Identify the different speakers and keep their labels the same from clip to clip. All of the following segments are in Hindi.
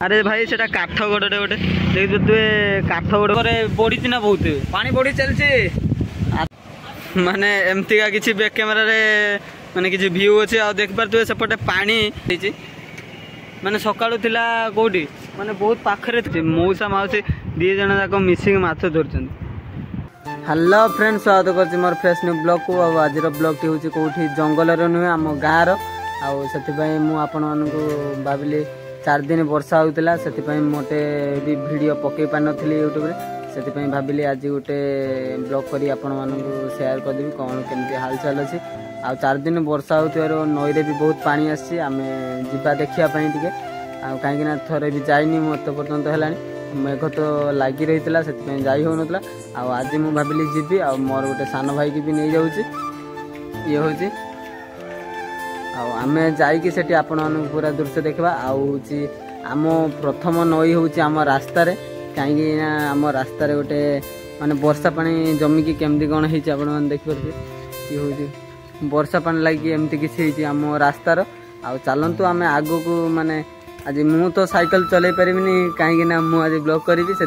Speaker 1: अरे भाई सेटा काठ गोटे गोटे देख तुए काठ गोटे बढ़ी ना बहुत
Speaker 2: पानी बढ़ी चलছে
Speaker 1: माने एमती का किसी बैक कैमरा रे माने किसी व्यू अच्छे आ देख पार सेपटे पानी माने सकाळु थिला कोठी माने बहुत पाखरे मौसा माउसी दी जण जाक मिसिंग माछ धरछन। हेलो फ्रेंड्स स्वागत करछि मोर फ्रेश न्यू ब्लॉग को। आज ब्लॉग टी होछि कोठी जंगल रे नुहे आम गाँ रो आ सेति पई मु आपन मानको भाबिली 4 दिन वर्षा होता से मोटे भी वीडियो पकई पार नी यूट्यूब से भाविली आज गोटे ब्लॉग करी आपण मानू शेयर करदेवी कौन केमती हालचाल अच्छी आ 4 दिन वर्षा हो नई रे भी बहुत पानी आसी आम जा देखापी टे कहीं थरे भी जाइनी मत पर्यंत है मेघ तो लगी रही से जाई हो ना आज मुझे भाविली जीवी आ मोर गोटे सान भाई की भी नहीं जाऊँगी ये हूँ आम जाकि आपण पूरा दृश्य देखा आम प्रथम नई हूँ आम रास्त कहीं आम रास्त गोटे माने वर्षा पानी जमिकी केमती कौन है देखिए ये हूँ वर्षा पानी लगी एमती किसी आम रास्तार आ चलतु आम आग को माने आज मु तो साइकिल चल पारिनी कहीं आज ब्लॉग करी से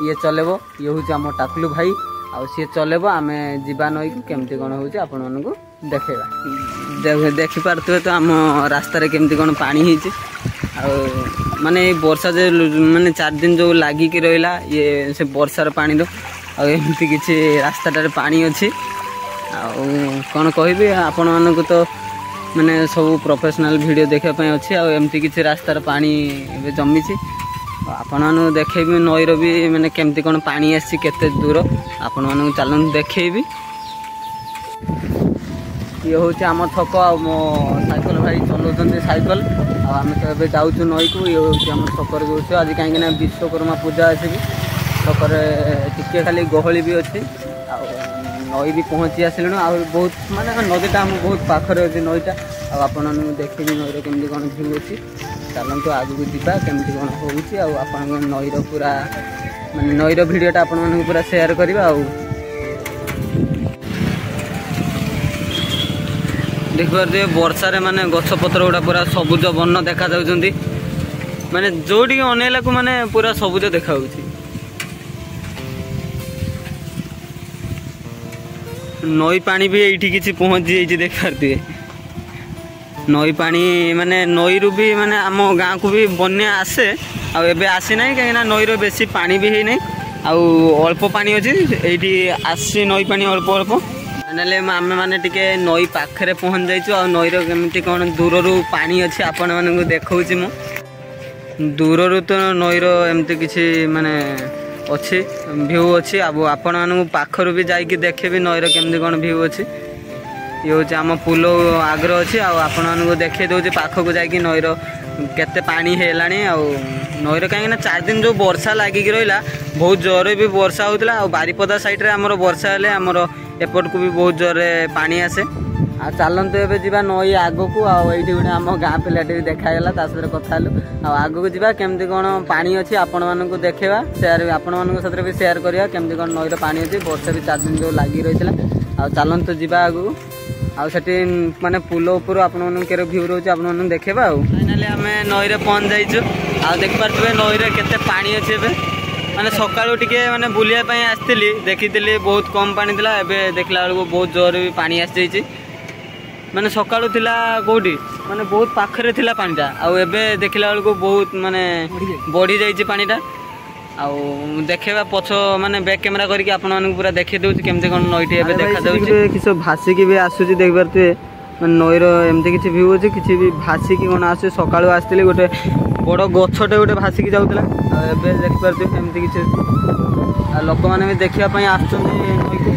Speaker 1: ये चलेब ये हूँ आम टाकलू भाई आ सी चलेब आम जा नई को केमती कौन हो आपण मानू देखा देखी पारे तो आम रास्तार केमती कौन पानी होती माने वर्षा जो माने 4 दिन जो लगिक रहा ये से वर्षार पानी तो आमती किसी रास्ताटार पानी अच्छी कौन कहि आपण मानक तो माने सब प्रोफेशनल वीडियो देखापी अच्छी आमती किसी रास्तार पानी जमी आपण मानू देखेबी नईर भी माने केमती कौन पानी आसी केते दूर आपण मानू चलन देखेबी ये हूँ आम छक आ मो साइकेल भाई चलाउं साइकेल आम तो ये जाऊँ नई को ये हूँ आम छकर जो आज कहीं विश्वकर्मा पूजा अच्छी छकर टिके खाली गहली भी अच्छी नई भी पहुँची आसलु आ बहुत माने नदीटा आम बहुत पाखरे अच्छे नईटा आपण देखी नईर केमती कौन भ्यू अच्छी चलतु आगू जा केमती कौन हो नईर पूरा माने नईर भिडियोटा आपण पूरा शेयर करवा देख पारे वर्षा रे माने गछ पत्र गुड़ा पूरा सबुज वर्ण देखा जाउछंती माने जोडी अनेला को माने पूरा सबुज देखा होउछि। नई पानी भी एठी किछि पहुंच जाइछि देख पारथिबे नई पानी माने नई रु भी माने आम गाँ को भी बन्या आसे आ एबे आसी नै कहिना नई रो बेसी पानी भी हे नै आ अल्प पानी अछि एठी आसी नई पानी अल्प अल्प नाले आम मैंने टिके नई पाखे पहुँच जाइए आ नईर केमती कौन दूर रू पानी अच्छी आपण मानक देखा मु दूर रू तो नईर एमती किसी माने अच्छी भ्यू अच्छी अब आपण मानक पाखर भी जाकि देखे भी नईर केमती कौन भ्यू अच्छी ये हूँ आम पुल आग्र अच्छी आपण मानक देखे दूसरी पाखक जाकि नईर केते पानी है नईर कहीं 4 दिन जो वर्षा लगिक रहा बहुत जोर भी वर्षा होता आ बारीपदा साइड रे आमर वर्षा हेले आमर एपट को भी बहुत जोर पानी आसे आ चलतु एबे जीवा नई आग को आईटी गोटे आम गाँ पिलाटे देखागला सहित कथा आग को जा केमती कौन पानी अच्छी आपण मानक देखेवा शेयर आपण मानक साथ भी शेयर करवा केमती कौन नईर पानी अच्छी वर्षा भी 4 दिन जो लगी रही आ चलतु जा आग आठी माने पुल उपर आपण व्यू रोचे आप देखेबा फाइनाली आम नईरे पहुँच जाइछु आ देख पारे नईरे केते पानी अच्छे एबे माने सकाळु टिके माने बुलिया पई आस्तिली देखितिली बहुत कम पानी थिला एबे देखला बेलको बहुत जोर भी पानी आसी जाइछि माने सकाळु थिला कोठी माने बहुत पाखरे थिला पानीटा आ एबे देखला बेलको बहुत माने बढ़ी जाइछि पानीटा आ देखेबा पछ माने बैक कैमरा करके आपण मानक पूरा देखि दउछि केमते कोन नईटी एबे देखा जाउछि किछो भासी की भी आसुछि देख पारते माने नईर एमते किछि व्यू अछि किछि भी भासी की कोन आसे सकाळु आस्तिली गोटे बड़ गछटे गोटे भासिकी जाऊला एबे देख पारते एमती किछि आ लोक माने भी देखिया पई आछुछन नई को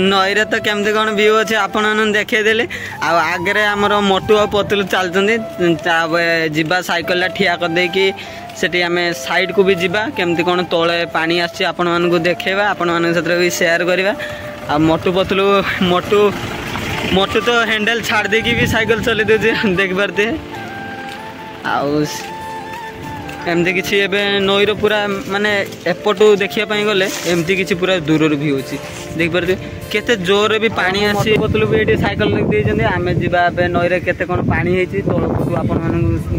Speaker 1: नईरे तो केमती कौन व्यू अच्छे आपण देखे देले आगे आमर मोटू और पतलू चलते जीवा साइकिल ठिया कर देकी सेठी आम साइड को भी जीवा केमती कौन तले पानी आसी आपण मानक देखेबा आपण मानक साथ भी शेयर करवा आ मोटू पतलू मोटू तो हैंडल छाड़ देकी भी साइकिल चले दे देख पारते एमती किसी एवं नईर पूरा माने एपटू देखापी गले एमती किसी पूरा दूर भी अच्छी देखिपे केते जोर भी पानी आसी बोतल भी ये सैकल रखी आम जा नईरे केते कौन पानी होती तौक आपण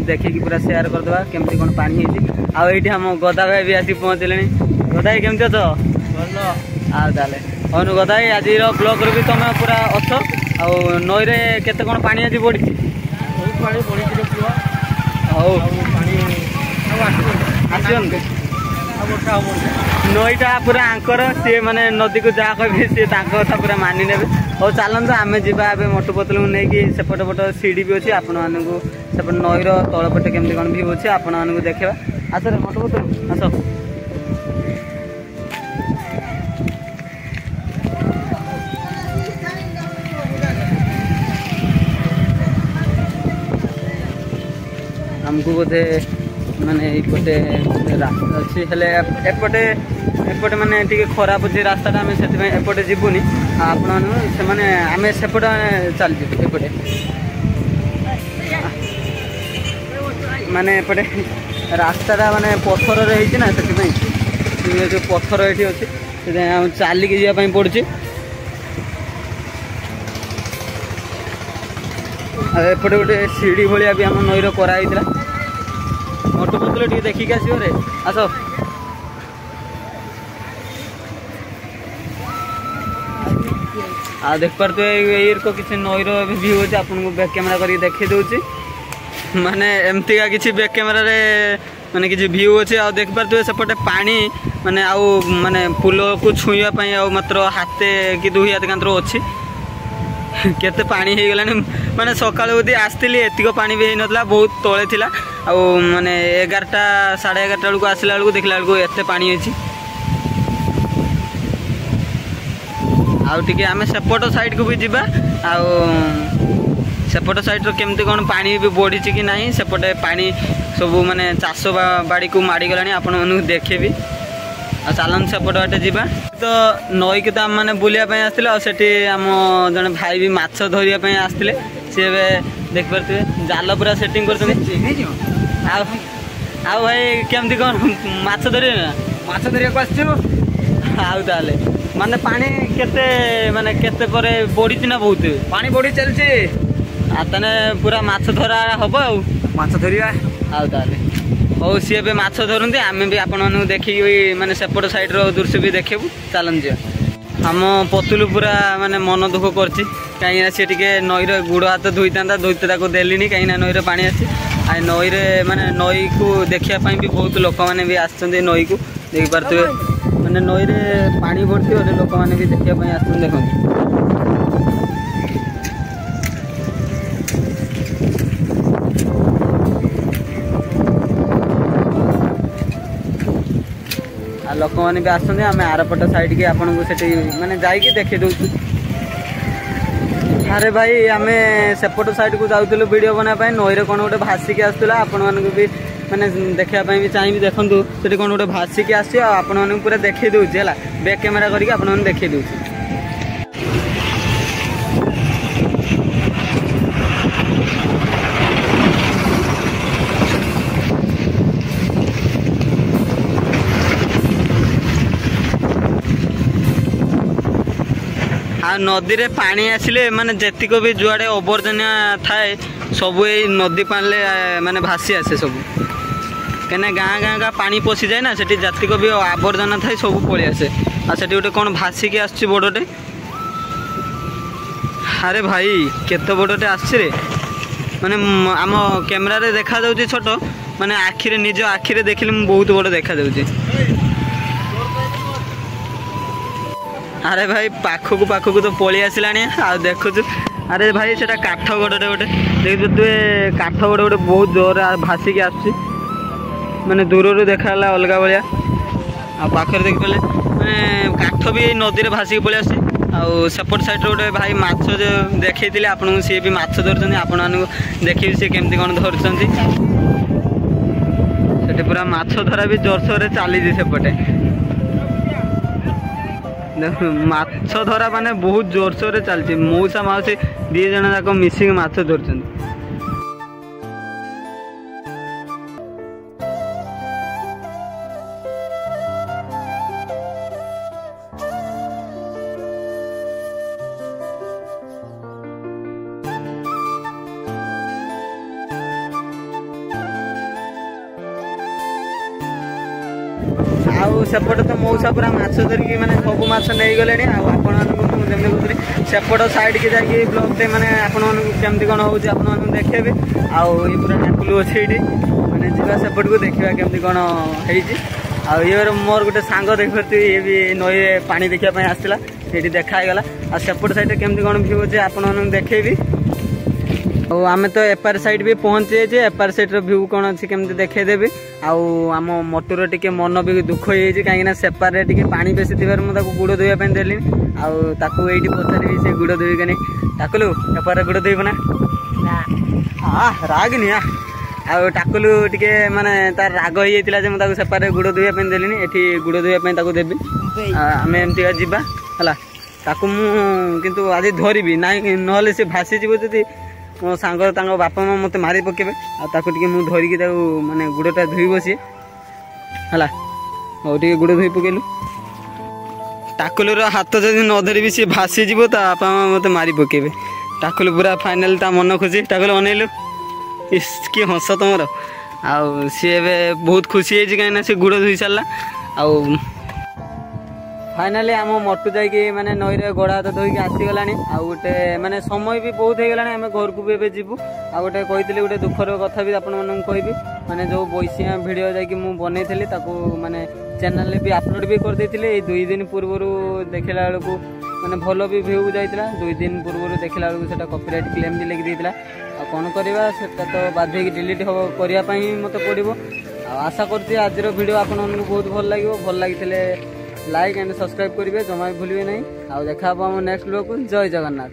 Speaker 1: देखिए पूरा सेयार करदे केमती कौन पानी होती आईटी आम गदा भाई भी आसिक पहुँचले गदा भाई केमती अच आले अनु गदा भाई आज ब्लॉक भी तुम पूरा अच आ नईरे केते कौन पानी आज बढ़ी नईटा पूरा आंकर सी मैंने नदी को जहाँ कहे सी कथा पूरा मानि ने और चलते आम जा मोटू बोतल को लेकिन सेपटे पट सीढ़ी भी अच्छी आपण मानू सेपटे नईर तलपटे केमती कौन भी अच्छे आपण मानू देखा आस मोटू बोतल आस आमको बोधे माने एपटे रास्ता अच्छी हेले एपटे एपटे माने टिके खराब अच्छी रास्ता आम से एपटे जीवनी आपण से आम सेपटे चल एपटे माने एपटे रास्ता माने पत्थर रही ना से जो पत्थर ये अच्छी चलिकी जावाई पड़े एपटे गोटे सीढ़ी भाया भी आम नईर कराई मोटू बोतल टे देखिक आस आ देख पारे को किसी नईर व्यू अच्छे आपको बैक कैमेरा करके देखी दूसरी माने एमती का किसी बैक कैमेरा माने किसी व्यू अच्छे आ देख पारे सेपटे पानी माने आउ माने पुल को छुईवाई आ मात्र हाथे कि 2 हाथ कांतर अच्छी केते पानी हो गलानी माने सकाळु उदी आस्तिली एतिक पानी भी नथला बहुत तळे थिला आ माने 11टा 11:30 बेलू आसला बेलू देखला बेलू एते पानी अछि आ टिके आमे सेपट साइड को भी जिबा आ सेपट साइड रो केमती कोन पानी भी बढ़ी छि कि नाही सेपटे पानी सब माने चाष बाड़ी को माड़ी गलानी आपण मनु देखेबी आ चलन सेपट बाटे जीवा तो नई के तो आम मैंने बुलाया आसते आम जड़े भाई भी माछ धरिया आसते सी देख पारे जाल पूरा सेटिंग कर भाई केमती कौन माछ धरिए माछ धरिया आसले माने पानी केते माने केते परे बढ़ी ना बहुत पानी बढ़ी चलছে आतने पूरा माछ धरा हम आ माछ धरिया आले हौ सी ए माछ धरती आम भी आपण देखिक माने सेपट साइड रो दृश्य भी देखेबू चलन जी आम पतुलू पूरा माने मन दुख करछि कहीं सी टिके नईर गुड़ हाथ धोईता देली कहीं नईर पानी आसी आ नईर माने नई को देखापी भी बहुत लोक मैंने भी आसछन्ते नई को देख पारे माने नईर पानी बढ़ती लोक मैंने भी देखापी आस देखते लोक मैंने भी आसते आम आरपट साइड के आपन को सेठी माने जाइए देखे दूसु अरे भाई आम सेपट साइड को जाऊँ वीडियो बनापी नईरे कौन गोटे भासिकी आसला आपण मानक भी माने देखापी भी चाहिए देखूँ से कौन गोटे भासिकी आस पूरा देखी दूसरी है बैक कैमेरा करके आपण देखी दूसरी आ नदी रे पानी आसिले माने जेतिको भी जुआड़े अवर्जना थाए सब ये नदी पानी माने भासी आसे सब कहीं गाँ गाँ का पानी पशि जाए ना सेठी जातिक भी आवर्जना थाए सब पलि आसे आ सेठी गोटे कौन भासिकी आसछि बड़टे अरे भाई केते बड़टे आसछि रे माने आम कैमेरा रे देखा जाउछि छोट माने आखिरे निज आखिरे देखिले बहुत बड़ देखा जाउछि अरे भाई पाखक तो पलि आसला आ देखु अरे भाई से काठ गड़े गोटे देख तुए काठ गड़े गोटे बहुत जोर भासिकी आसुची माने दूर देखा अलग भाया आखिर देख पारे मैंने काठ भी नदी में भासिकी पलि आस सेपट साइड गोटे भाई माछ देखते आपको सी भी माछ धरते आपण देखिए सी केमती कौन धरती से पूरा माछ धरा भी जोरसोर चली सेपटे माछ धरा माने बहुत जोरसोर चलती मौसा माउसी 2 जन जाक मिसिक माछ धरछन ଆଉ ସେପଟେ ତ ମଉସା ପୁରା ମାଛ ଧରିକି ମାନେ ସବୁ ମାଛ ନେଇଗଲେଣି। ଆଉ ଆପଣମାନଙ୍କୁ ମୁଁ ଯେମିତି କହୁଥିଲି ସେପଟ ସାଇଡ଼୍କି ଯାଇକି ବ୍ଲଗ୍ଟେ ମାନେ ଆପଣମାନଙ୍କୁ କେମିତି କ'ଣ ହେଉଛି ଆପଣମାନଙ୍କୁ ଦେଖେଇବି। ଆଉ ଇଏ ପୁରା ଟାକୁଲୁ ଅଛି ଏଇଠି, ମାନେ ଯିବା ସେପଟକୁ ଦେଖିବା କେମିତି କ'ଣ ହେଇଛି। ଆଉ ଇଏ ମୋର ଗୋଟେ ସାଙ୍ଗ ଦେଖିପାରୁଥିବେ, ଇଏ ବି ନଈରେ ପାଣି ଦେଖିବା ପାଇଁ ଆସିଥିଲା, ସେଇଠି ଦେଖା ହେଇଗଲା। ଆଉ ସେପଟ ସାଇଡ଼୍ରେ କେମିତି କ'ଣ ଭ୍ୟୁ ଅଛି ଆପଣମାନଙ୍କୁ ଦେଖେଇବି। ଆଉ ଆମେ ତ ଏପାର ସାଇଡ୍ ବି ପହଞ୍ଚି ଯାଇଛେ, ଏପାର ସାଇଡ୍ର ଭ୍ୟୁ କ'ଣ ଅଛି କେମିତି ଦେଖେଇଦେବି। ଆଉ ଆମ ମଟୁର ଟିକେ ମନ ବି ଦୁଃଖ ହେଇଯାଇଛି, କାହିଁକିନା ସେପାରରେ ଟିକେ ପାଣି ବେଶୀ ଥିବାରୁ ମୁଁ ତାକୁ ଗୁଡ଼ ଧୋଇବା ପାଇଁ ଦେଲିନି। ଆଉ ତାକୁ ଏଇଠି ପଚାରିବି ସେ ଗୁଡ଼ ଧୋଇକାନି। ଟାକୁଲୁ ଏପାରରେ ଗୁଡ଼ ଧୋଇବ ନା? ରାଗନି ଆଉ ଟାକୁଲୁ ଟିକେ ମାନେ ତାର ରାଗ ହେଇଯାଇଥିଲା ଯେ ମୁଁ ତାକୁ ସେପାରରେ ଗୁଡ଼ ଧୋଇବା ପାଇଁ ଦେଲିନି, ଏଠି ଗୁଡ଼ ଧୋଇବା ପାଇଁ ତାକୁ ଦେବି। ଆମେ ଏମିତିକା ଯିବା ହେଲା। ତାକୁ ମୁଁ କିନ୍ତୁ ଆଜି ଧରିବି ନାଇଁ, ନହେଲେ ସେ ଭାସିଯିବ ଯଦି ମୋ ସାଙ୍ଗ ତାଙ୍କ ବାପା ମା ମୋତେ ମାରି ପକେଇବେ। ଆଉ ତାକୁ ଟିକେ ମୁଁ ଧରିକି ତାକୁ ମାନେ ଗୁଡ଼ଟା ଧୋଇବ ସିଏ ହେଲା। ହଉ ଟିକେ ଗୁଡ଼ ଧୋଇ ପକେଇଲୁ। ଟାକୁଲୁର ହାତ ଯଦି ନ ଧରିବି ସିଏ ଭାସିଯିବ, ତା ବାପା ମା ମୋତେ ମାରି ପକେଇବେ। ଟାକୁଲୁ ପୁରା ଫାଇନାଲ ତା ମନ ଖୁସି। ଟାକୁଲୁ ଅନେଇଲୁ, ଇସ୍ କି ହସ ତମର। ଆଉ ସିଏ ଏବେ ବହୁତ ଖୁସି ହେଇଛି କାହିଁକିନା ସେ ଗୁଡ଼ ଧୋଇ ସାରିଲା। ଆଉ फाइनाली आम मटू जाइए माने नईरे गोड़ हाथ धोईकी आसीगलानी। आउ गोटे माने समय भी बहुत हो गलानी, आम घर को भी एबे जीवु। आ गोटे कही गोटे दुखर कथा भी आपण मानक कहबी, माने जो बैसिया भिडियो जाइए मुझे बनई ताकू माने चैनल भी अपलोड भी कर देथिले। ए 2 दिन पूर्व देखला बेलू माने भल भी भ्यू जाइतिला। 2 दिन पूर्व देखला बेलू सेटा कॉपीराइट क्लेम भी लिखि देथिला। आ कोन करबा सेटा तो बाध्य डिलीट हो करिया पई मते पड़िबो। आशा करती आज वीडियो आपण मानक बहुत भल लागिवो। भल लागिथिले लाइक एंड सब्सक्राइब करेंगे, जमा भी भूलिए नहीं। आउ देखा नेक्स्ट ब्लॉग को। जय जगन्नाथ।